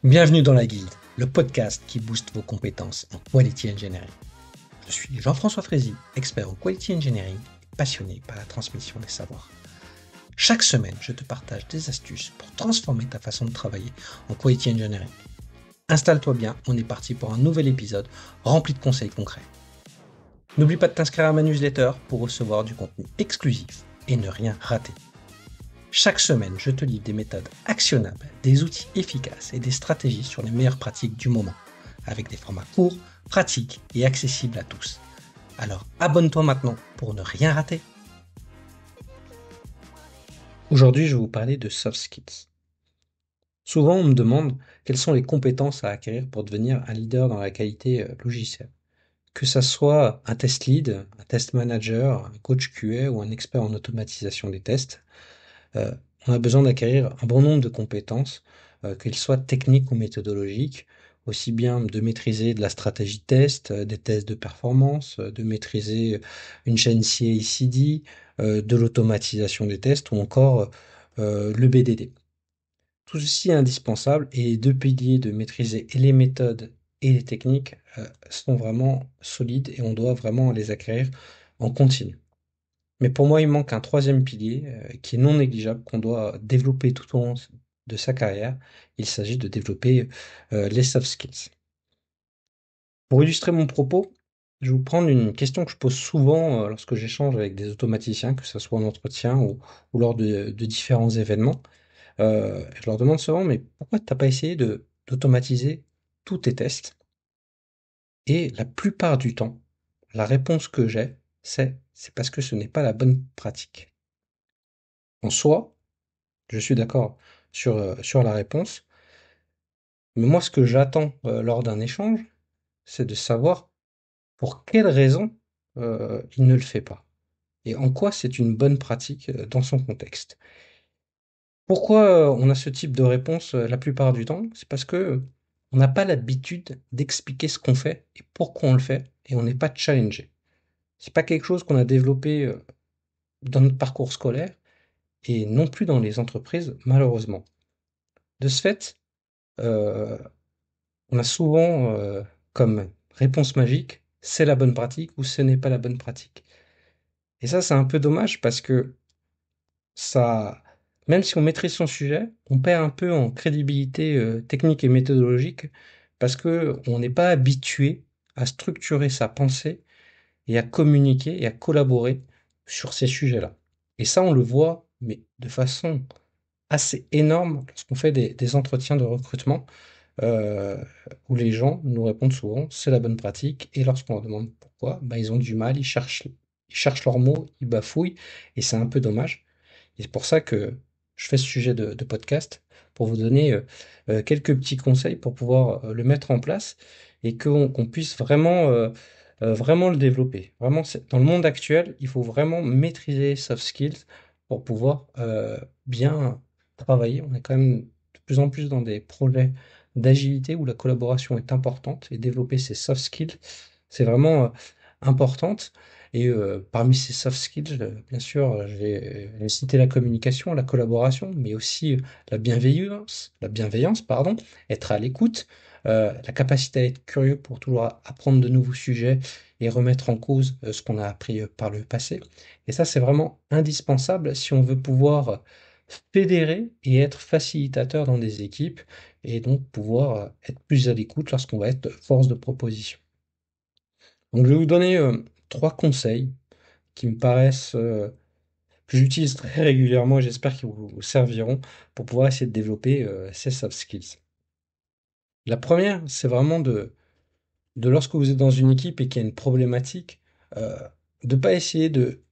Bienvenue dans la Guilde, le podcast qui booste vos compétences en Quality Engineering. Je suis Jean-François Frézy, expert en Quality Engineering et passionné par la transmission des savoirs. Chaque semaine, je te partage des astuces pour transformer ta façon de travailler en Quality Engineering. Installe-toi bien, on est parti pour un nouvel épisode rempli de conseils concrets. N'oublie pas de t'inscrire à ma newsletter pour recevoir du contenu exclusif et ne rien rater. Chaque semaine, je te livre des méthodes actionnables, des outils efficaces et des stratégies sur les meilleures pratiques du moment, avec des formats courts, pratiques et accessibles à tous. Alors abonne-toi maintenant pour ne rien rater. Aujourd'hui, je vais vous parler de soft skills. Souvent, on me demande quelles sont les compétences à acquérir pour devenir un leader dans la qualité logicielle. Que ça soit un test lead, un test manager, un coach QA ou un expert en automatisation des tests, euh, on a besoin d'acquérir un bon nombre de compétences, qu'elles soient techniques ou méthodologiques, aussi bien de maîtriser de la stratégie de test, des tests de performance, de maîtriser une chaîne CI/CD, de l'automatisation des tests ou encore le BDD. Tout ceci est indispensable et les deux piliers de maîtriser et les méthodes et les techniques sont vraiment solides et on doit vraiment les acquérir en continu. Mais pour moi, il manque un troisième pilier qui est non négligeable, qu'on doit développer tout au long de sa carrière. Il s'agit de développer les soft skills. Pour illustrer mon propos, je vais vous prendre une question que je pose souvent lorsque j'échange avec des automaticiens, que ce soit en entretien ou lors de différents événements. Je leur demande souvent, mais pourquoi tu n'as pas essayé d'automatiser tous tes tests? Et la plupart du temps, la réponse que j'ai, c'est parce que ce n'est pas la bonne pratique. En soi, je suis d'accord sur la réponse, mais moi ce que j'attends lors d'un échange, c'est de savoir pour quelle raison il ne le fait pas et en quoi c'est une bonne pratique dans son contexte. Pourquoi on a ce type de réponse la plupart du temps? C'est parce que on n'a pas l'habitude d'expliquer ce qu'on fait et pourquoi on le fait et on n'est pas challengé. C'est pas quelque chose qu'on a développé dans notre parcours scolaire et non plus dans les entreprises, malheureusement. De ce fait, euh, on a souvent comme réponse magique, c'est la bonne pratique ou ce n'est pas la bonne pratique. Et ça, c'est un peu dommage parce que ça, même si on maîtrise son sujet, on perd un peu en crédibilité technique et méthodologique parce que on n'est pas habitué à structurer sa pensée et à communiquer et à collaborer sur ces sujets-là. Et ça, on le voit, mais de façon assez énorme lorsqu'on fait des entretiens de recrutement euh, où les gens nous répondent souvent c'est la bonne pratique et lorsqu'on leur demande pourquoi, bah, ils ont du mal, ils cherchent leurs mots, ils bafouillent et c'est un peu dommage. Et c'est pour ça que je fais ce sujet de podcast pour vous donner quelques petits conseils pour pouvoir le mettre en place et qu'on puisse vraiment le développer. Vraiment, dans le monde actuel, il faut vraiment maîtriser les soft skills pour pouvoir bien travailler. On est quand même de plus en plus dans des projets d'agilité où la collaboration est importante et développer ces soft skills, c'est vraiment importante. Et parmi ces soft skills, bien sûr, j'ai cité la communication, la collaboration, mais aussi la bienveillance, pardon, être à l'écoute, la capacité à être curieux pour toujours apprendre de nouveaux sujets et remettre en cause ce qu'on a appris par le passé. Et ça, c'est vraiment indispensable si on veut pouvoir fédérer et être facilitateur dans des équipes et donc pouvoir être plus à l'écoute lorsqu'on va être force de proposition. Donc je vais vous donner trois conseils qui me paraissent que j'utilise très régulièrement et j'espère qu'ils vous serviront pour pouvoir essayer de développer ces soft skills. La première, c'est vraiment de lorsque vous êtes dans une équipe et qu'il y a une problématique, euh, de ne pas essayer de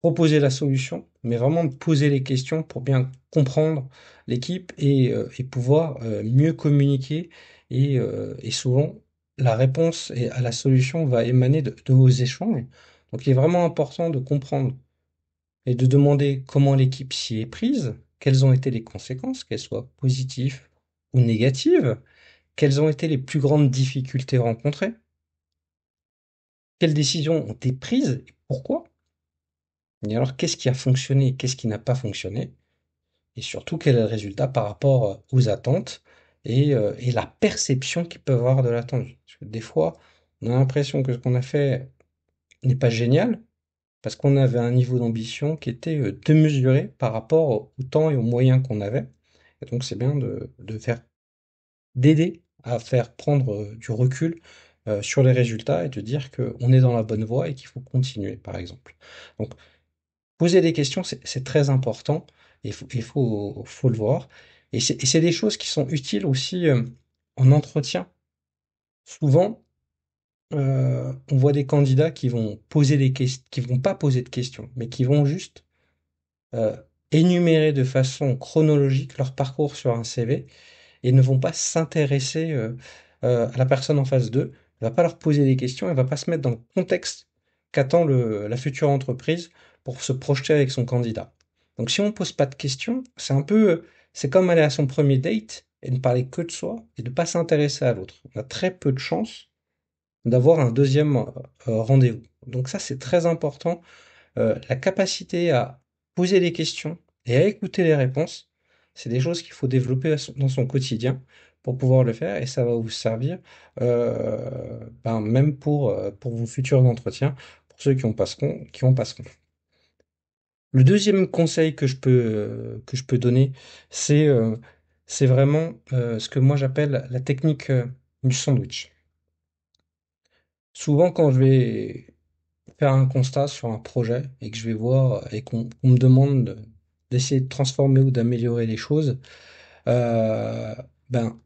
proposer la solution, mais vraiment de poser les questions pour bien comprendre l'équipe et pouvoir mieux communiquer. Et souvent, la réponse à la solution va émaner de vos échanges. Donc, il est vraiment important de comprendre et de demander comment l'équipe s'y est prise, quelles ont été les conséquences, qu'elles soient positives ou négatives, quelles ont été les plus grandes difficultés rencontrées, quelles décisions ont été prises et pourquoi. Et alors, qu'est-ce qui a fonctionné et qu'est-ce qui n'a pas fonctionné? Et surtout, quel est le résultat par rapport aux attentes? et la perception qu'ils peuvent avoir de l'attendu. Parce que des fois, on a l'impression que ce qu'on a fait n'est pas génial, parce qu'on avait un niveau d'ambition qui était démesuré par rapport au temps et aux moyens qu'on avait. Et donc c'est bien d'aider à faire prendre du recul sur les résultats et de dire qu'on est dans la bonne voie et qu'il faut continuer, par exemple. Donc poser des questions, c'est très important, et faut le voir. Et c'est des choses qui sont utiles aussi en entretien. Souvent, on voit des candidats qui vont poser des questions, qui vont pas poser de questions, mais qui vont juste euh, énumérer de façon chronologique leur parcours sur un CV et ne vont pas s'intéresser à la personne en face d'eux, ne va pas leur poser des questions, elle va pas se mettre dans le contexte qu'attend la future entreprise pour se projeter avec son candidat. Donc si on ne pose pas de questions, c'est comme aller à son premier date et ne parler que de soi et de ne pas s'intéresser à l'autre. On a très peu de chances d'avoir un deuxième rendez-vous. Donc ça, c'est très important, la capacité à poser des questions et à écouter les réponses, c'est des choses qu'il faut développer dans son quotidien pour pouvoir le faire et ça va vous servir même pour vos futurs entretiens, pour ceux qui en passeront. Le deuxième conseil que je peux donner, c'est c'est vraiment ce que moi j'appelle la technique du sandwich. Souvent, quand je vais faire un constat sur un projet et que je vais voir et qu'on me demande d'essayer de transformer ou d'améliorer les choses, euh, ben,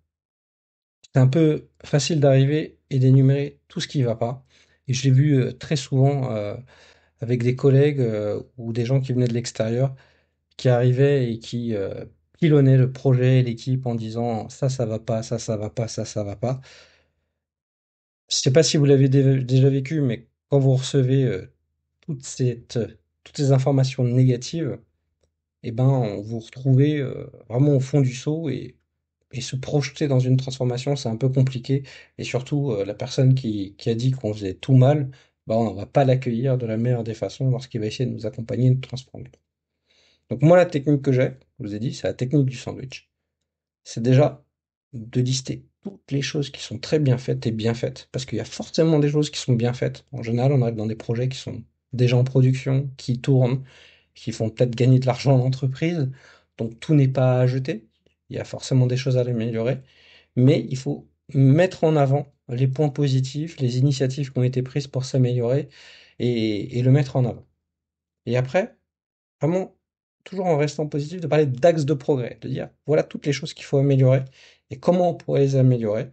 c'est un peu facile d'arriver et d'énumérer tout ce qui va pas. Et je l'ai vu très souvent avec des collègues ou des gens qui venaient de l'extérieur, qui arrivaient et qui pilonnaient le projet, l'équipe en disant ça va pas, ça va pas, ça va pas. Je sais pas si vous l'avez déjà vécu, mais quand vous recevez toutes ces informations négatives, et ben, vous retrouvez vraiment au fond du seau et se projeter dans une transformation, c'est un peu compliqué. Et surtout, la personne qui a dit qu'on faisait tout mal, ben, on va pas l'accueillir de la meilleure des façons lorsqu'il va essayer de nous accompagner et de nous transformer. Donc moi, la technique que j'ai, je vous ai dit, c'est la technique du sandwich. C'est déjà de lister toutes les choses qui sont très bien faites et bien faites, parce qu'il y a forcément des choses qui sont bien faites. En général, on arrive dans des projets qui sont déjà en production, qui tournent, qui font peut-être gagner de l'argent à l'entreprise, donc tout n'est pas à jeter. Il y a forcément des choses à améliorer, mais il faut mettre en avant les points positifs, les initiatives qui ont été prises pour s'améliorer et le mettre en avant. Et après, vraiment, toujours en restant positif, de parler d'axes de progrès, de dire voilà toutes les choses qu'il faut améliorer et comment on pourrait les améliorer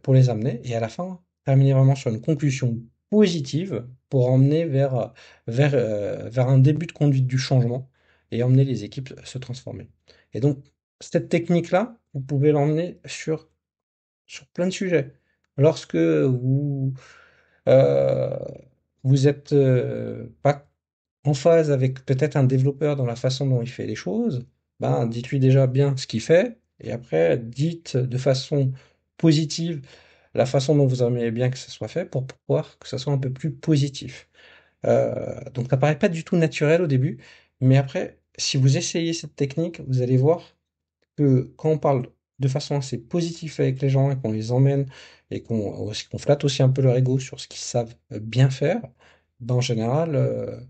pour les amener. Et à la fin, terminer vraiment sur une conclusion positive pour emmener vers un début de conduite du changement et emmener les équipes à se transformer. Et donc, cette technique-là, vous pouvez l'emmener sur plein de sujets. Lorsque euh, vous êtes pas en phase avec peut-être un développeur dans la façon dont il fait les choses, ben, dites-lui déjà bien ce qu'il fait, et après, dites de façon positive la façon dont vous aimeriez bien que ça soit fait pour pouvoir que ça soit un peu plus positif. Donc ça paraît pas du tout naturel au début, mais après, si vous essayez cette technique, vous allez voir que quand on parle de façon assez positive avec les gens et qu'on les emmène et qu'on flatte aussi un peu leur ego sur ce qu'ils savent bien faire, ben en général,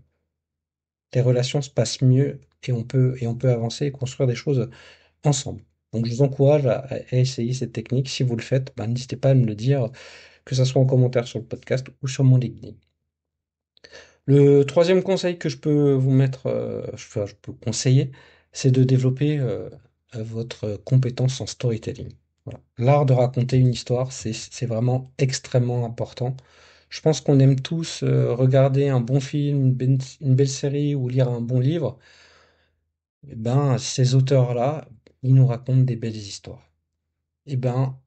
les relations se passent mieux et on peut avancer et construire des choses ensemble. Donc je vous encourage à essayer cette technique. Si vous le faites, ben, n'hésitez pas à me le dire, que ce soit en commentaire sur le podcast ou sur mon LinkedIn. Le troisième conseil que je peux vous mettre, je peux conseiller, c'est de développer votre compétence en storytelling. Voilà. L'art de raconter une histoire, c'est vraiment extrêmement important. Je pense qu'on aime tous regarder un bon film, une belle série ou lire un bon livre. Eh ben, ces auteurs-là, ils nous racontent des belles histoires. Eh ben,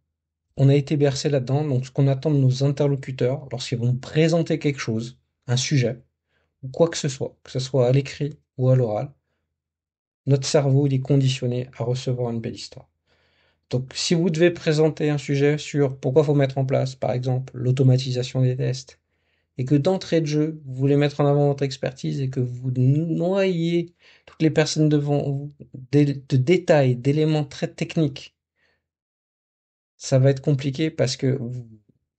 on a été bercé là-dedans, donc ce qu'on attend de nos interlocuteurs lorsqu'ils vont nous présenter quelque chose, un sujet, ou quoi que ce soit à l'écrit ou à l'oral, notre cerveau il est conditionné à recevoir une belle histoire. Donc si vous devez présenter un sujet sur pourquoi il faut mettre en place, par exemple, l'automatisation des tests, et que d'entrée de jeu, vous voulez mettre en avant votre expertise et que vous noyez toutes les personnes devant vous de détails, d'éléments très techniques, ça va être compliqué parce que vous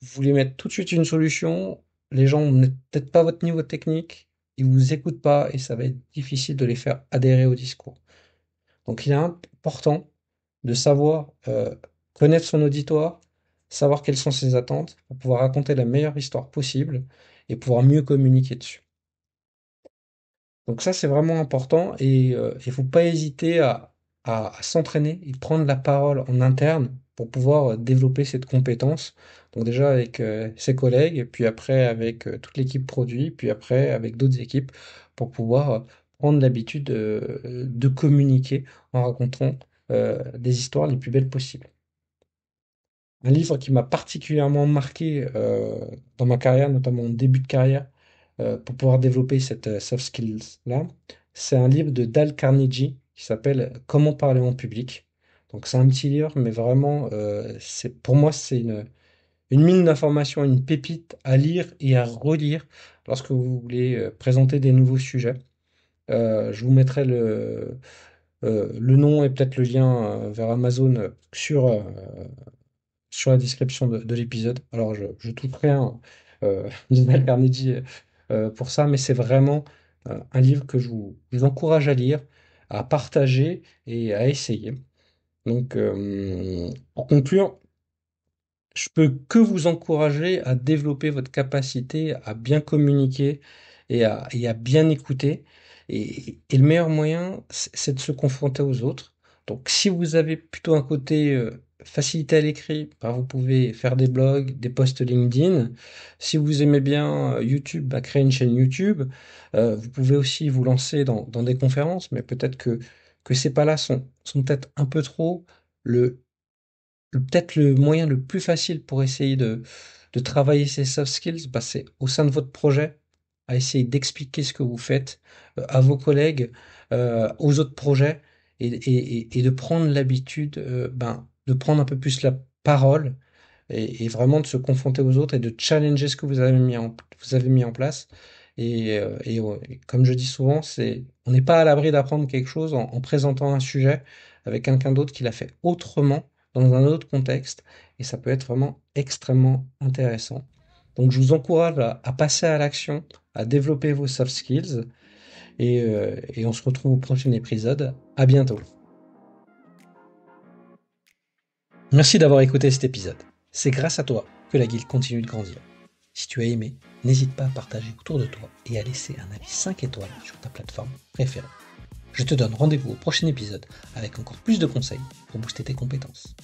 voulez mettre tout de suite une solution, les gens n'ont peut-être pas votre niveau technique, ils vous écoutent pas et ça va être difficile de les faire adhérer au discours. Donc il est important de savoir connaître son auditoire, savoir quelles sont ses attentes pour pouvoir raconter la meilleure histoire possible et pouvoir mieux communiquer dessus. Donc ça, c'est vraiment important et il faut pas hésiter à s'entraîner et prendre la parole en interne pour pouvoir développer cette compétence. Donc déjà avec ses collègues, puis après avec toute l'équipe produit, puis après avec d'autres équipes pour pouvoir prendre l'habitude de communiquer en racontant des histoires les plus belles possibles. Un livre qui m'a particulièrement marqué dans ma carrière, notamment en début de carrière, pour pouvoir développer cette soft skills-là, c'est un livre de Dale Carnegie qui s'appelle Comment parler en public. Donc c'est un petit livre, mais vraiment, pour moi, c'est une mine d'informations, une pépite à lire et à relire lorsque vous voulez présenter des nouveaux sujets. Je vous mettrai le nom et peut-être le lien vers Amazon sur la description de l'épisode. Alors, je touche rien de Dale Carnegie pour ça, mais c'est vraiment un livre que je vous encourage à lire, à partager et à essayer. Donc, pour conclure, je peux que vous encourager à développer votre capacité à bien communiquer et à bien écouter. Et le meilleur moyen, c'est de se confronter aux autres. Donc, si vous avez plutôt un côté facilité à l'écrit, bah, vous pouvez faire des blogs, des posts LinkedIn. Si vous aimez bien YouTube, bah, créer une chaîne YouTube. Vous pouvez aussi vous lancer dans des conférences, mais peut-être que ces pas-là sont peut-être un peu trop. Le, Peut-être le moyen le plus facile pour essayer de travailler ces soft skills, bah, c'est au sein de votre projet, à essayer d'expliquer ce que vous faites à vos collègues, aux autres projets, et de prendre l'habitude de prendre un peu plus la parole et vraiment de se confronter aux autres et de challenger ce que vous avez mis en place. Et comme je dis souvent, on n'est pas à l'abri d'apprendre quelque chose en présentant un sujet avec quelqu'un d'autre qui l'a fait autrement, dans un autre contexte, et ça peut être vraiment extrêmement intéressant. Donc je vous encourage à passer à l'action, à développer vos soft skills, et on se retrouve au prochain épisode. À bientôt. Merci d'avoir écouté cet épisode. C'est grâce à toi que la guilde continue de grandir. Si tu as aimé, n'hésite pas à partager autour de toi et à laisser un avis 5 étoiles sur ta plateforme préférée. Je te donne rendez-vous au prochain épisode avec encore plus de conseils pour booster tes compétences.